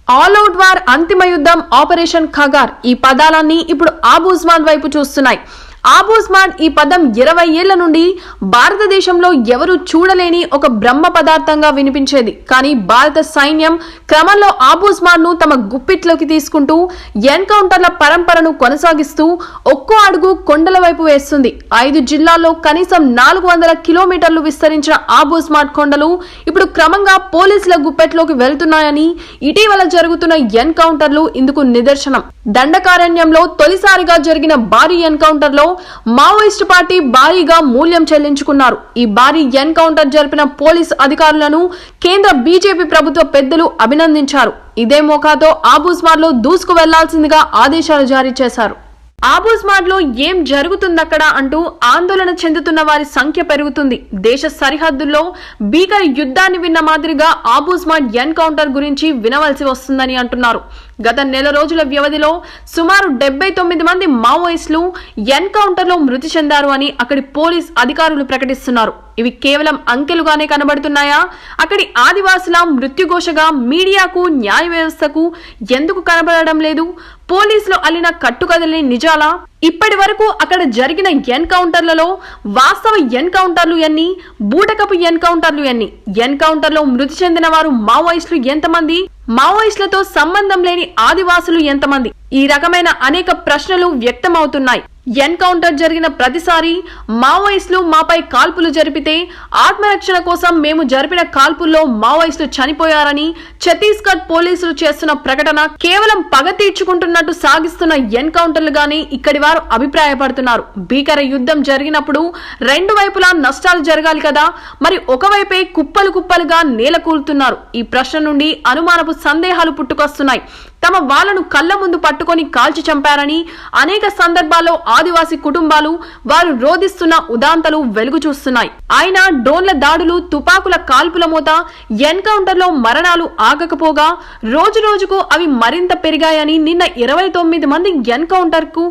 All out war అంతిమ యుద్ధం operation Kagar ఈ పదాలన్నీ ఇప్పుడు ఆబూస్మాన్ వైపు చూస్తున్నాయి. ఆబూస్మాన్ ఈ పదం 20 ఏళ్ల నుండి భారతదేశంలో ఎవరు చూడలేని ఒక బ్రహ్మ పదార్థంగా వినిపించేది. కానీ భారత సైన్యం క్రమంలో ఆబూస్మాన్ ను తమ గుప్పిట్లోకి తీసుకుంటూ ఎన్కౌంటర్ల పరంపరను కొనసాగిస్తూ ఒక్కో అడుగు కొండల వైపు వేస్తుంది. 5 జిల్లాల్లో కనీసం 400 కిలోమీటర్లు విస్తరించిన ఆబూస్మాన్ కొండలు ఇప్పుడు క్రమంగా పోలీసుల గుప్పెట్లోకి వెళ్తున్నాయని ఇటీవల జరుగుతున్న ఎన్కౌంటర్లు ఇందుకు నిదర్శనం. దండకారణ్యంలో తొలిసారిగా జరిగిన భారీ ఎన్కౌంటర్ లో మావోయిస్టు పార్టీ భారీగా మూల్యం చెల్లించుకున్నారు. ఈ భారీ ఎన్కౌంటర్ జరిపిన పోలీసు అధికారులను కేంద్ర బీజేపీ ప్రభుత్వ పెద్దలు అభినందించారు. ఇదే మోకాతో ఆబూస్మాన్ లో దూసుకు వెళ్లాల్సిందిగా ఆదేశాలు జారీ చేశారు. ఆబూస్మాన్ లో ఏం జరుగుతుందక్కడ అంటూ ఆందోళన చెందుతున్న వారి సంఖ్య పెరుగుతుంది. దేశ సరిహద్దుల్లో భీకర యుద్ధాన్ని విన్న మాదిరిగా ఆబూస్మాన్ ఎన్కౌంటర్ గురించి వినవలసి వస్తుందని అంటున్నారు. గత నెల రోజుల వ్యవధిలో సుమారు 79 మంది మావోయిస్టులు ఎన్కౌంటర్ లో మృతి చెందారు అని అక్కడి పోలీస్ అధికారులు ప్రకటిస్తున్నారు. ఇవి కేవలం అంకెలుగానే కనబడుతున్నాయా? అక్కడి ఆదివాసుల మృత్యుఘోషగా మీడియాకు న్యాయ వ్యవస్థకు ఎందుకు కనబడడం లేదు? పోలీసులు అల్లిన కట్టుకథల్ని నిజాలా? ఇప్పటి వరకు అక్కడ జరిగిన ఎన్కౌంటర్లలో వాస్తవ ఎన్కౌంటర్లు ఎన్ని, బూటకపు ఎన్కౌంటర్లు ఎన్ని, ఎన్కౌంటర్ లో మృతి చెందిన వారు మావోయిస్టులు ఎంతమంది, మావోయిస్టులతో సంబంధం లేని ఆదివాసులు ఎంతమంది? ఈ రకమైన అనేక ప్రశ్నలు వ్యక్తమవుతున్నాయి. ఎన్కౌంటర్ జరిగిన ప్రతిసారి మావోయిస్టులు మాపై కాల్పులు జరిపితే ఆత్మరక్షణ కోసం మేము జరిపిన కాల్పుల్లో మావోయిస్టులు చనిపోయారని ఛత్తీస్గఢ్ పోలీసులు చేస్తున్న ప్రకటన కేవలం పగ తీర్చుకుంటున్నట్టు సాగిస్తున్న ఎన్కౌంటర్లుగానే ఇక్కడి వారు అభిప్రాయపడుతున్నారు. భీకర యుద్ధం జరిగినప్పుడు రెండు వైపులా నష్టాలు జరగాలి కదా, మరి ఒకవైపే కుప్పలు కుప్పలుగా నేలకూలుతున్నారు. ఈ ప్రశ్న నుండి అనుమానపు సందేహాలు పుట్టుకొస్తున్నాయి. తమ వాళ్లను కళ్ల ముందు పట్టుకొని కాల్చి చంపారని అనేక సందర్భాల్లో ఆదివాసీ కుటుంబాలు వారు రోధిస్తున్న ఉదాంతాలు వెలుగు చూస్తున్నాయి. అయినా డ్రోన్ల దాడులు, తుపాకుల కాల్పుల మోత, ఎన్కౌంటర్ లో మరణాలు ఆగకపోగా రోజు రోజుకు అవి మరింత పెరిగాయని నిన్న 29 మంది ఎన్కౌంటర్ కు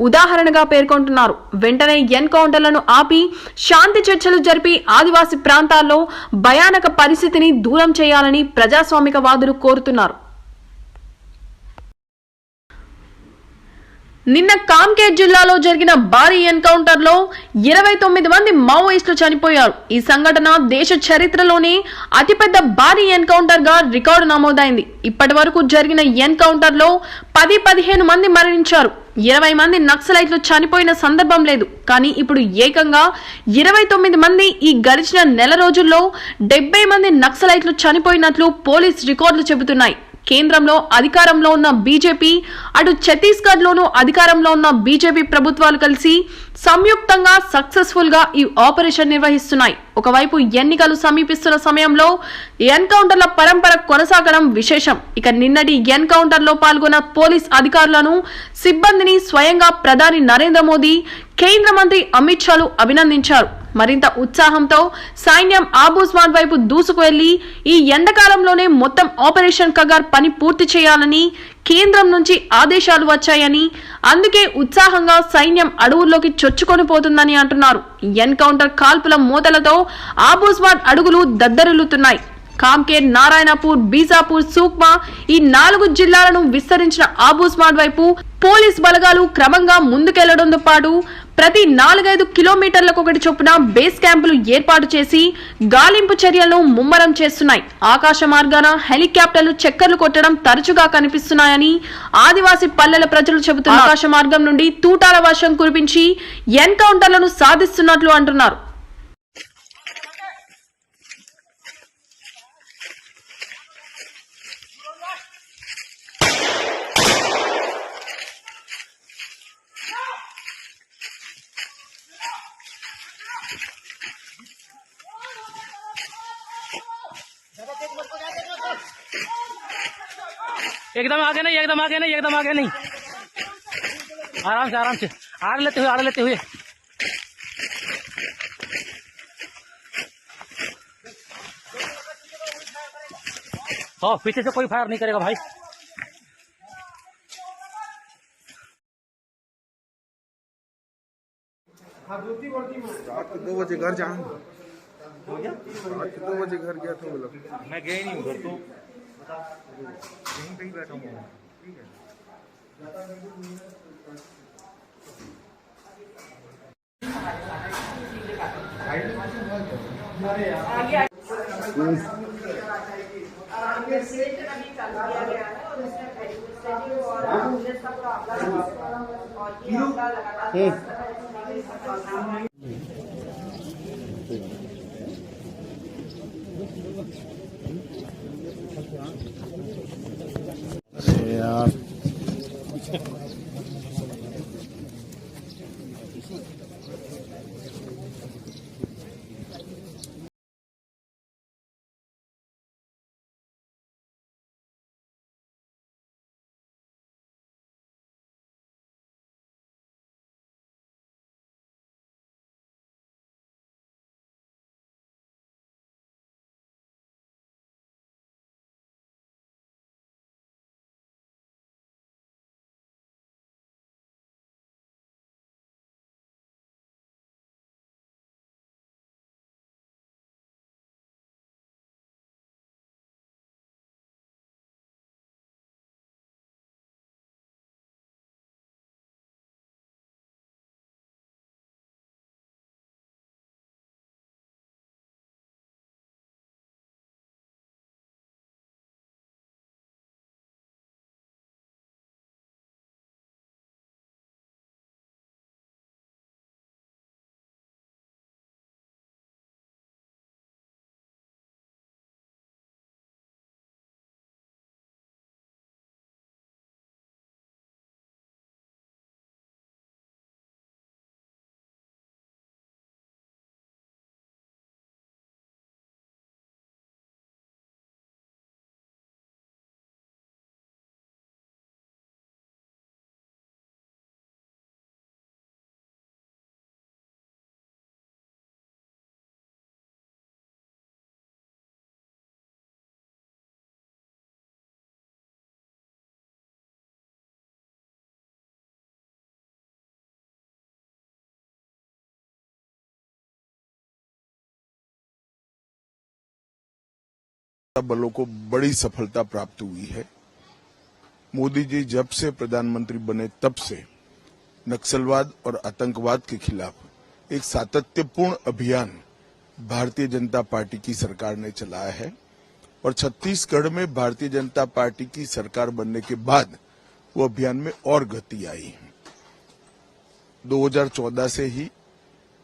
ఉదాహరణగా పేర్కొంటున్నారు. వెంటనే ఎన్కౌంటర్లను ఆపి శాంతి చర్చలు జరిపి ఆదివాసీ ప్రాంతాల్లో భయానక పరిస్థితిని దూరం చేయాలని ప్రజాస్వామికవాదులు కోరుతున్నారు. నిన్న కామ్కేర్ జిల్లాలో జరిగిన భారీ ఎన్కౌంటర్ లో 29 మంది మావోయిస్టులు చనిపోయారు. ఈ సంఘటన దేశ చరిత్రలోనే అతిపెద్ద భారీ ఎన్కౌంటర్ గా రికార్డు నమోదైంది. ఇప్పటి వరకు జరిగిన ఎన్కౌంటర్ లో 10-15 మంది మరణించారు. 20 మంది నక్సలైట్లు చనిపోయిన సందర్భం లేదు. కానీ ఇప్పుడు ఏకంగా 29 మంది ఈ గడిచిన నెల రోజుల్లో 70 మంది నక్సలైట్లు చనిపోయినట్లు పోలీస్ రికార్డులు చెబుతున్నాయి. కేంద్రంలో అధికారంలో ఉన్న బీజేపీ, అటు ఛత్తీస్గఢ్ లోనూ అధికారంలో ఉన్న బీజేపీ ప్రభుత్వాలు కలిసి సంయుక్తంగా సక్సెస్ఫుల్ గా ఈ ఆపరేషన్ నిర్వహిస్తున్నాయి. ఒకవైపు ఎన్నికలు సమీపిస్తున్న సమయంలో ఎన్కౌంటర్ల పరంపర కొనసాగడం విశేషం. ఇక నిన్నటి ఎన్కౌంటర్ లో పాల్గొన్న పోలీస్ అధికారులను, సిబ్బందిని స్వయంగా ప్రధాని నరేంద్ర మోదీ, కేంద్ర మంత్రి అమిత్ షాలు అభినందించారు. మరింత ఉత్సాహంతో సైన్యం ఆబూస్మాన్ వైపు దూసుకు వెళ్లి ఈ ఎండాకాలంలోనే మొత్తం ఆపరేషన్ ఖగార్ పని పూర్తి చేయాలని కేంద్రం నుంచి ఆదేశాలు వచ్చాయని, అందుకే ఉత్సాహంగా సైన్యం అడవుల్లోకి చొచ్చుకొని పోతుందని అంటున్నారు. ఎన్కౌంటర్ కాల్పుల మూతలతో ఆబూస్మాన్ అడుగులు దద్దరిల్లుతున్నాయి. కామ్కేర్, నారాయణపూర్, బీజాపూర్, సూక్మా ఈ 4 జిల్లాలను విస్తరించిన ఆబూస్మాన్ వైపు పోలీస్ బలగాలు క్రమంగా ముందుకెళ్లడంతో పాటు ప్రతి 4-5 కిలోమీటర్లకొకటి చొప్పున బేస్ క్యాంపులు ఏర్పాటు చేసి గాలింపు చర్యలను ముమ్మరం చేస్తున్నాయి. ఆకాశ మార్గాన హెలికాప్టర్లు చక్కర్లు కొట్టడం తరచుగా కనిపిస్తున్నాయని ఆదివాసీ పల్లెల ప్రజలు చెబుతున్నారు. ఆకాశ మార్గం నుండి తూటాల వర్షం కురిపించి ఎన్కౌంటర్లను సాధిస్తున్నట్లు అంటున్నారు. एकदम आगे नहीं, एकदम आगे नहीं, एकदम आगे नहीं, आराम से आड़ लेते हुए हाँ, पीछे से कोई फायर नहीं करेगा भाई। रात को 2 बजे घर जाऊंगा। रात को 2 बजे घर गया था वो लोग। मैं गया नहीं उधर तो यहीं पे ही बैठा हूँ ठीक है। यार बलों को बड़ी सफलता प्राप्त हुई है। मोदी जी जब से प्रधानमंत्री बने तब से नक्सलवाद और आतंकवाद के खिलाफ एक सातत्यपूर्ण अभियान भारतीय जनता पार्टी की सरकार ने चलाया है और छत्तीसगढ़ में भारतीय जनता पार्टी की सरकार बनने के बाद वो अभियान में और गति आई है। 2014 से ही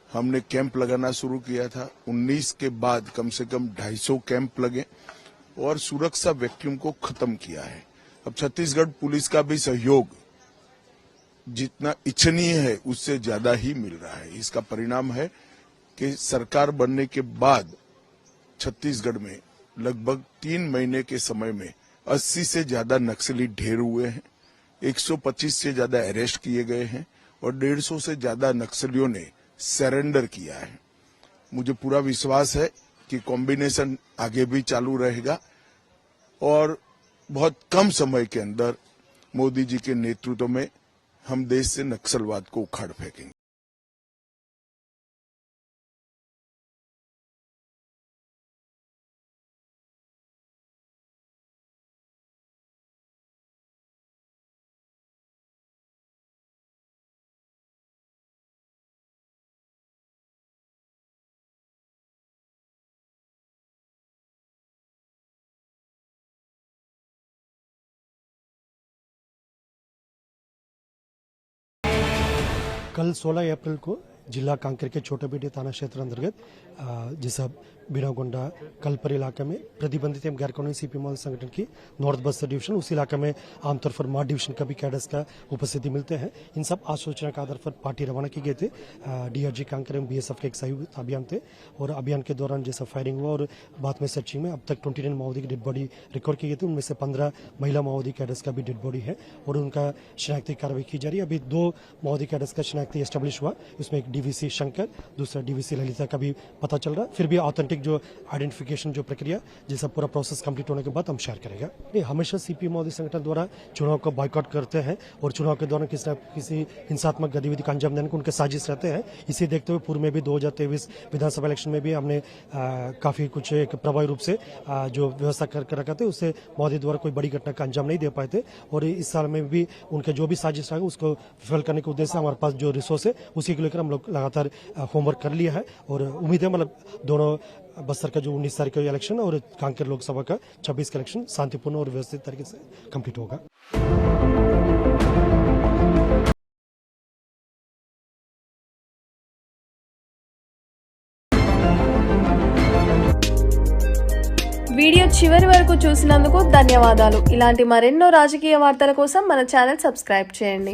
हमने कैंप लगाना शुरू किया था। 19 के बाद कम से कम 250 कैंप लगे और सुरक्षा वैक्यूम को खत्म किया है। अब छत्तीसगढ़ पुलिस का भी सहयोग जितना इच्छनीय है उससे ज्यादा ही मिल रहा है। इसका परिणाम है कि सरकार बनने के बाद छत्तीसगढ़ में लगभग 3 महीने के समय में 80 से ज्यादा नक्सली ढेर हुए हैं, 125 से ज्यादा अरेस्ट किए गए हैं और 150 से ज्यादा नक्सलियों ने सरेंडर किया है। मुझे पूरा विश्वास है कि कॉम्बिनेशन आगे भी चालू रहेगा और बहुत कम समय के अंदर मोदी जी के नेतृत्व में हम देश से नक्सलवाद को उखाड़ फेंकेंगे। कल 16 अप्रैल को जिला कांकेर के छोटाबेटी थाना क्षेत्र अंतर्गत जिसा बिनागोंडा कलपर इलाके में प्रतिबंधित एवं गैरकानूनी सीपी मॉल संगठन की नॉर्थ बस्तर डिवीजन उस इलाके में आमतौर पर मार डिवीजन का भी कैडर्स का उपस्थिति मिलते हैं। इन सब आसूचना के आधार पर पार्टी रवाना की गए थे। डीआरजी कांकेर एवं बीएसएफ के एक संयुक्त अभियान थे और अभियान के दौरान जैसा फायरिंग हुआ और बाद में सर्चिंग में अब तक 29 माओवादी की डेड बॉडी रिकवर की गई थी। उनमें से 15 महिला माओवादी कैडर्स का भी डेड बॉडी है और उनका शिनाख्ती कार्रवाई की जा रही है। अभी 2 माओवादी कैडर्स का शिनाख्ती एस्टेब्लिश हुआ, उसमें एक डीवीसी शंकर, दूसरा डीवीसी ललिता का भी पता चल रहा है। फिर भी ऑथेंटिक जो आइडेंटिफिकेशन जो प्रक्रिया जैसा पूरा प्रोसेस कंप्लीट होने के बाद हम शेयर करेंगे। ये हमेशा सीपी मोदी संगठन द्वारा चुनाव को बॉयकॉट करते हैं और चुनाव के दौरान किसी हिंसात्मक गतिविधि का अंजाम देने को उनके साजिश रहते हैं। इसे देखते हुए पूर्व में भी 2023 विधानसभा इलेक्शन में भी हमने काफी कुछ एक प्रभावी रूप से जो व्यवस्था कर रखा था, उससे मोदी द्वारा कोई बड़ी घटना का अंजाम नहीं दे पाए थे। और इस साल में भी उनके जो भी साजिश रहा उसको विफल करने के उद्देश्य से हमारे पास जो रिसोर्स है उसी को लेकर हम लोग लगातार होमवर्क कर लिया है। और उम्मीद है मतलब दोनों बस्तर का जो 19 तारीख का इलेक्शन और कांकेर लोकसभा का 26 का इलेक्शन शांतिपूर्ण और व्यवस्थित तरीके से कंप्लीट होगा। వీడియో చివరి వరకు చూసినందుకు ధన్యవాదాలు. ఇలాంటి మరెన్నో రాజకీయ వార్తల కోసం మన ఛానల్ సబ్స్క్రైబ్ చేయండి.